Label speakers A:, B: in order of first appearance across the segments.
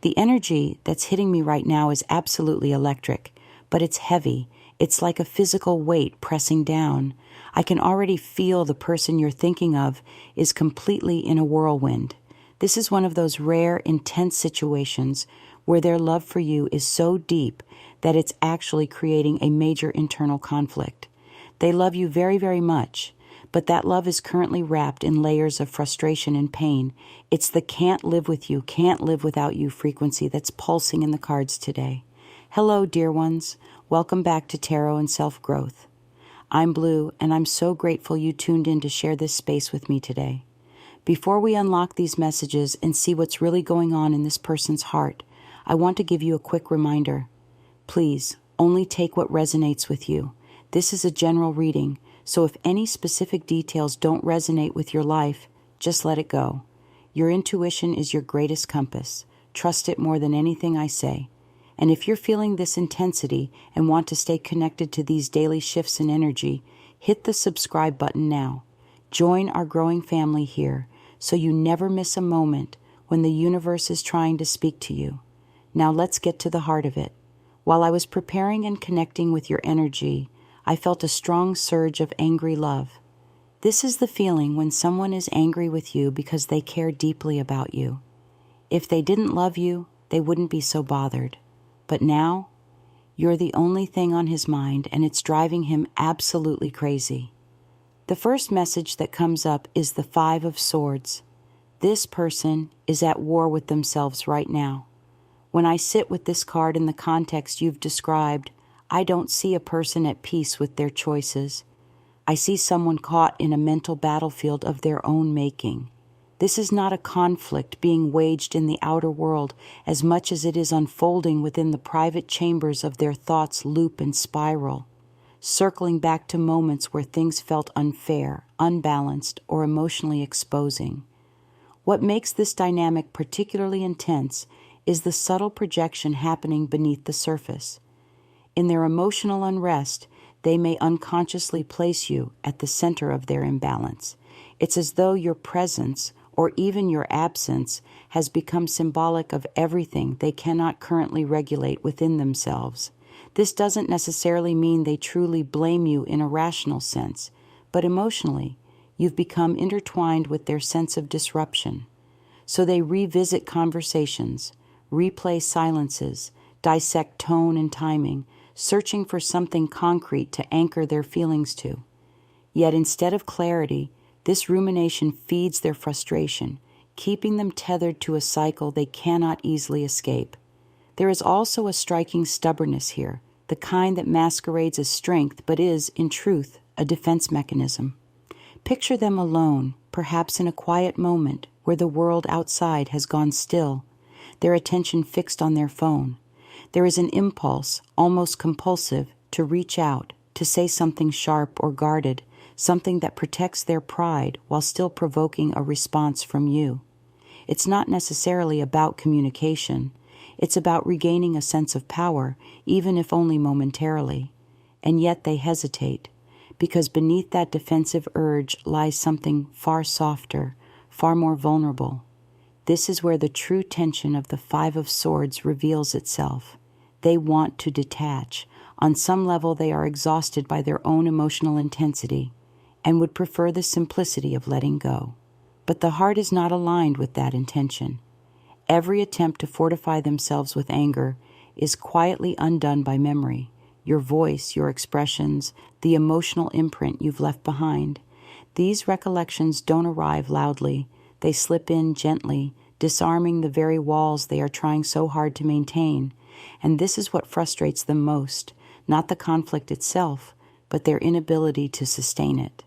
A: The energy that's hitting me right now is absolutely electric, but it's heavy. It's like a physical weight pressing down. I can already feel the person you're thinking of is completely in a whirlwind. This is one of those rare, intense situations where their love for you is so deep that it's actually creating a major internal conflict. They love you very, very much, but that love is currently wrapped in layers of frustration and pain. It's the can't live with you, can't live without you frequency that's pulsing in the cards today. Hello, dear ones. Welcome back to Tarot and Self-Growth. I'm Blue, and I'm so grateful you tuned in to share this space with me today. Before we unlock these messages and see what's really going on in this person's heart, I want to give you a quick reminder. Please, only take what resonates with you. This is a general reading, so if any specific details don't resonate with your life, just let it go. Your intuition is your greatest compass. Trust it more than anything I say. And if you're feeling this intensity and want to stay connected to these daily shifts in energy, hit the subscribe button now. Join our growing family here so you never miss a moment when the universe is trying to speak to you. Now let's get to the heart of it. While I was preparing and connecting with your energy, I felt a strong surge of angry love. This is the feeling when someone is angry with you because they care deeply about you. If they didn't love you, they wouldn't be so bothered. But now, you're the only thing on his mind, and it's driving him absolutely crazy. The first message that comes up is the Five of Swords. This person is at war with themselves right now. When I sit with this card in the context you've described, I don't see a person at peace with their choices. I see someone caught in a mental battlefield of their own making. This is not a conflict being waged in the outer world as much as it is unfolding within the private chambers of their thoughts loop and spiral, circling back to moments where things felt unfair, unbalanced, or emotionally exposing. What makes this dynamic particularly intense is the subtle projection happening beneath the surface. In their emotional unrest, they may unconsciously place you at the center of their imbalance. It's as though your presence, or even your absence, has become symbolic of everything they cannot currently regulate within themselves. This doesn't necessarily mean they truly blame you in a rational sense, but emotionally, you've become intertwined with their sense of disruption. So they revisit conversations, replay silences, dissect tone and timing, searching for something concrete to anchor their feelings to. Yet instead of clarity, this rumination feeds their frustration, keeping them tethered to a cycle they cannot easily escape. There is also a striking stubbornness here, the kind that masquerades as strength but is, in truth, a defense mechanism. Picture them alone, perhaps in a quiet moment where the world outside has gone still, their attention fixed on their phone. There is an impulse, almost compulsive, to reach out, to say something sharp or guarded, something that protects their pride while still provoking a response from you. It's not necessarily about communication. It's about regaining a sense of power, even if only momentarily. And yet they hesitate, because beneath that defensive urge lies something far softer, far more vulnerable. This is where the true tension of the Five of Swords reveals itself. They want to detach. On some level, they are exhausted by their own emotional intensity and would prefer the simplicity of letting go. But the heart is not aligned with that intention. Every attempt to fortify themselves with anger is quietly undone by memory, your voice, your expressions, the emotional imprint you've left behind. These recollections don't arrive loudly. They slip in gently, disarming the very walls they are trying so hard to maintain. And this is what frustrates them most, not the conflict itself, but their inability to sustain it.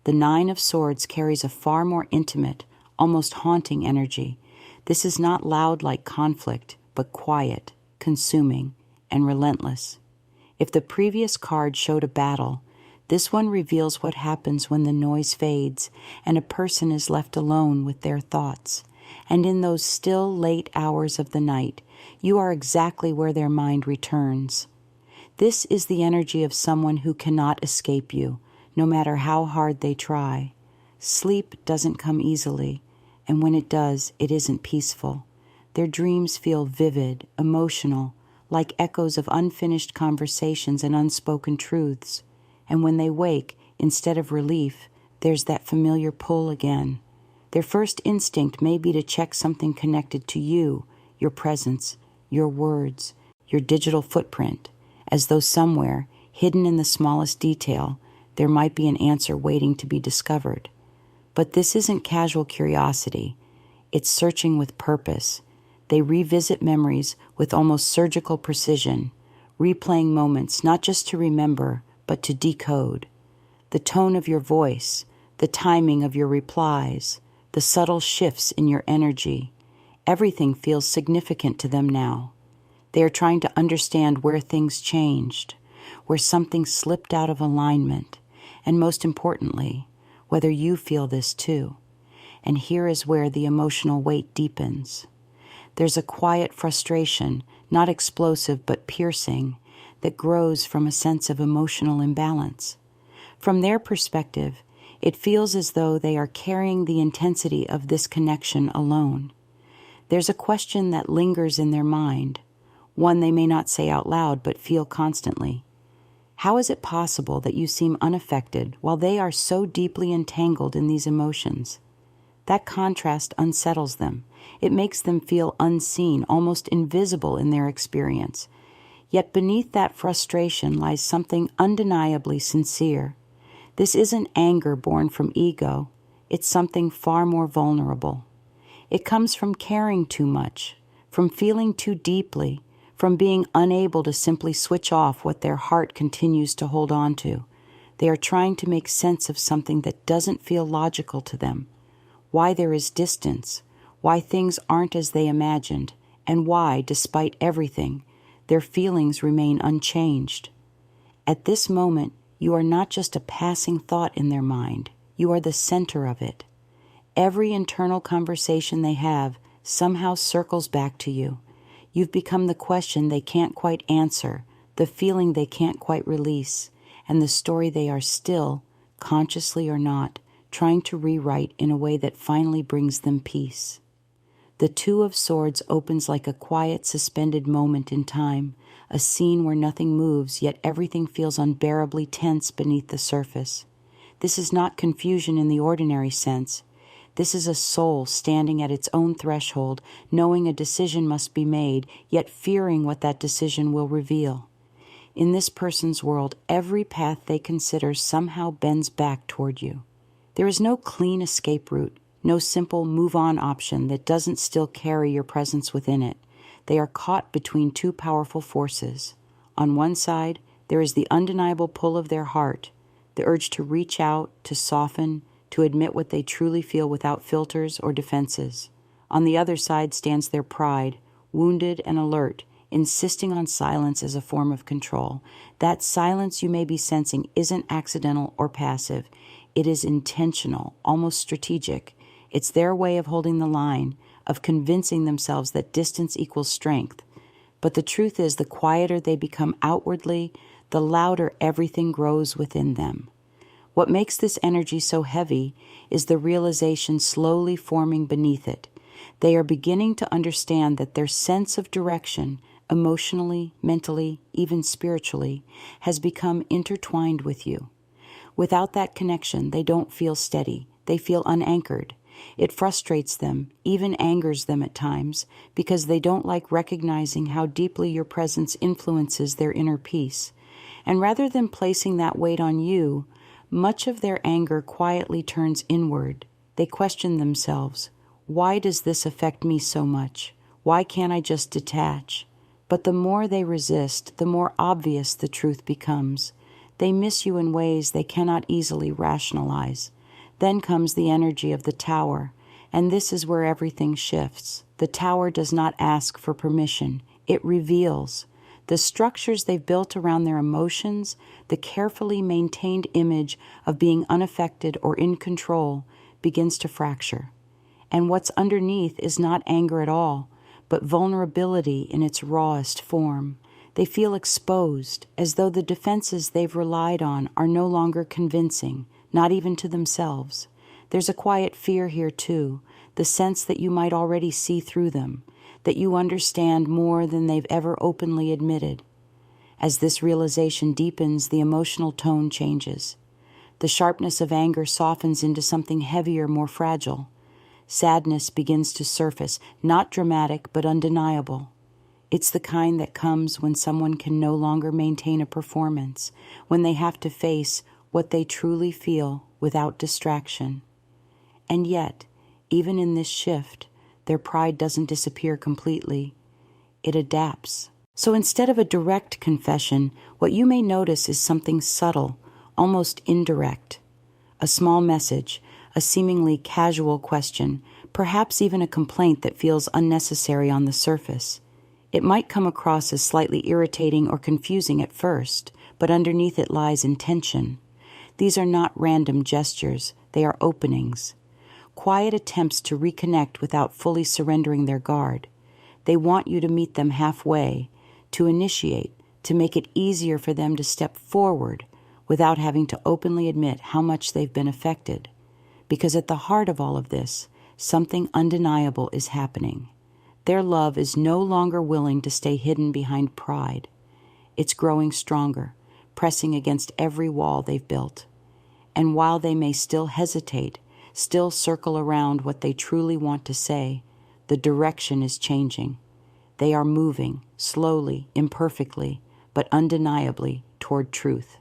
A: The Nine of Swords carries a far more intimate, almost haunting energy. This is not loud like conflict, but quiet, consuming, and relentless. If the previous card showed a battle, this one reveals what happens when the noise fades and a person is left alone with their thoughts. And in those still late hours of the night, you are exactly where their mind returns. This is the energy of someone who cannot escape you, no matter how hard they try. Sleep doesn't come easily, and when it does, it isn't peaceful. Their dreams feel vivid, emotional, like echoes of unfinished conversations and unspoken truths. And when they wake, instead of relief, there's that familiar pull again. Their first instinct may be to check something connected to you, your presence, your words, your digital footprint, as though somewhere, hidden in the smallest detail, there might be an answer waiting to be discovered. But this isn't casual curiosity. It's searching with purpose. They revisit memories with almost surgical precision, replaying moments not just to remember, but to decode. The tone of your voice, the timing of your replies, the subtle shifts in your energy, everything feels significant to them now. They are trying to understand where things changed, where something slipped out of alignment, and most importantly, whether you feel this too. And here is where the emotional weight deepens. There's a quiet frustration, not explosive but piercing, that grows from a sense of emotional imbalance. From their perspective, it feels as though they are carrying the intensity of this connection alone. There's a question that lingers in their mind, one they may not say out loud but feel constantly. How is it possible that you seem unaffected while they are so deeply entangled in these emotions? That contrast unsettles them. It makes them feel unseen, almost invisible in their experience. Yet beneath that frustration lies something undeniably sincere. This isn't anger born from ego. It's something far more vulnerable. It comes from caring too much, from feeling too deeply, from being unable to simply switch off what their heart continues to hold on to. They are trying to make sense of something that doesn't feel logical to them. Why there is distance, why things aren't as they imagined, and why, despite everything, their feelings remain unchanged. At this moment, you are not just a passing thought in their mind, you are the center of it. Every internal conversation they have somehow circles back to you. You've become the question they can't quite answer, the feeling they can't quite release, and the story they are still, consciously or not, trying to rewrite in a way that finally brings them peace. The Two of Swords opens like a quiet, suspended moment in time, a scene where nothing moves, yet everything feels unbearably tense beneath the surface. This is not confusion in the ordinary sense. This is a soul standing at its own threshold, knowing a decision must be made, yet fearing what that decision will reveal. In this person's world, every path they consider somehow bends back toward you. There is no clean escape route, no simple move-on option that doesn't still carry your presence within it. They are caught between two powerful forces. On one side, there is the undeniable pull of their heart, the urge to reach out, to soften, to admit what they truly feel without filters or defenses. On the other side stands their pride, wounded and alert, insisting on silence as a form of control. That silence you may be sensing isn't accidental or passive. It is intentional, almost strategic. It's their way of holding the line, of convincing themselves that distance equals strength. But the truth is, the quieter they become outwardly, the louder everything grows within them. What makes this energy so heavy is the realization slowly forming beneath it. They are beginning to understand that their sense of direction, emotionally, mentally, even spiritually, has become intertwined with you. Without that connection, they don't feel steady. They feel unanchored. It frustrates them, even angers them at times, because they don't like recognizing how deeply your presence influences their inner peace. And rather than placing that weight on you, much of their anger quietly turns inward. They question themselves. Why does this affect me so much? Why can't I just detach? But the more they resist, the more obvious the truth becomes. They miss you in ways they cannot easily rationalize. Then comes the energy of the tower, and this is where everything shifts. The tower does not ask for permission. It reveals. The structures they've built around their emotions, the carefully maintained image of being unaffected or in control, begins to fracture. And what's underneath is not anger at all, but vulnerability in its rawest form. They feel exposed, as though the defenses they've relied on are no longer convincing, not even to themselves. There's a quiet fear here too, the sense that you might already see through them, that you understand more than they've ever openly admitted. As this realization deepens, the emotional tone changes. The sharpness of anger softens into something heavier, more fragile. Sadness begins to surface, not dramatic but undeniable. It's the kind that comes when someone can no longer maintain a performance, when they have to face what they truly feel without distraction. And yet, even in this shift, their pride doesn't disappear completely. It adapts. So instead of a direct confession, what you may notice is something subtle, almost indirect. A small message, a seemingly casual question, perhaps even a complaint that feels unnecessary on the surface. It might come across as slightly irritating or confusing at first, but underneath it lies intention. These are not random gestures, they are openings. Quiet attempts to reconnect without fully surrendering their guard. They want you to meet them halfway, to initiate, to make it easier for them to step forward without having to openly admit how much they've been affected. Because at the heart of all of this, something undeniable is happening. Their love is no longer willing to stay hidden behind pride. It's growing stronger, pressing against every wall they've built. And while they may still hesitate, still circle around what they truly want to say, the direction is changing. They are moving, slowly, imperfectly, but undeniably, toward truth.